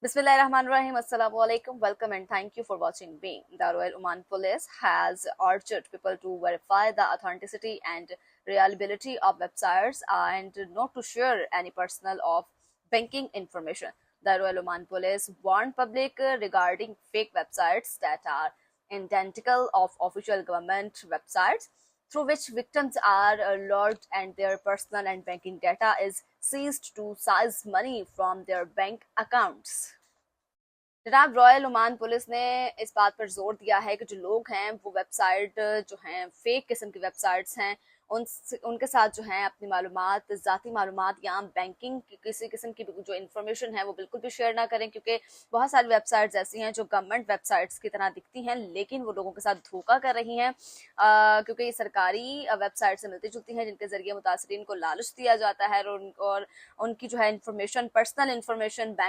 Bismillahirrahmanirrahim. Assalamu alaikum. Welcome and thank you for watching me. The Royal Oman Police has urged people to verify the authenticity and reliability of websites and not to share any personal or banking information. The Royal Oman Police warned public regarding fake websites that are identical of official government websites through which victims are lured and their personal and banking data is seized to seize money from their bank accounts. जनाब royal Oman police ने इस बात पर जोर दिया है कि जो लोग हैं वो वेबसाइट जो हैं फेक किस्म की वेबसाइट्स हैं उन उनके साथ जो है अपनी मालूमात ज़ाती मालूमात या बैंकिंग की किसी किस्म की जो इन्फॉर्मेशन है वो बिल्कुल भी शेयर ना करें, क्योंकि बहुत सारी वेबसाइट्स ऐसी हैं जो गवर्नमेंट वेबसाइट्स की तरह दिखती हैं लेकिन वो लोगों के साथ धोखा कर रही हैं, क्योंकि ये सरकारी वेबसाइट से मिलती जुलती हैं जिनके ज़रिए मुतासरीन को लालच दिया जाता है और उनकी जो है इन्फॉर्मेशन, पर्सनल इन्फॉर्मेशन, बैंक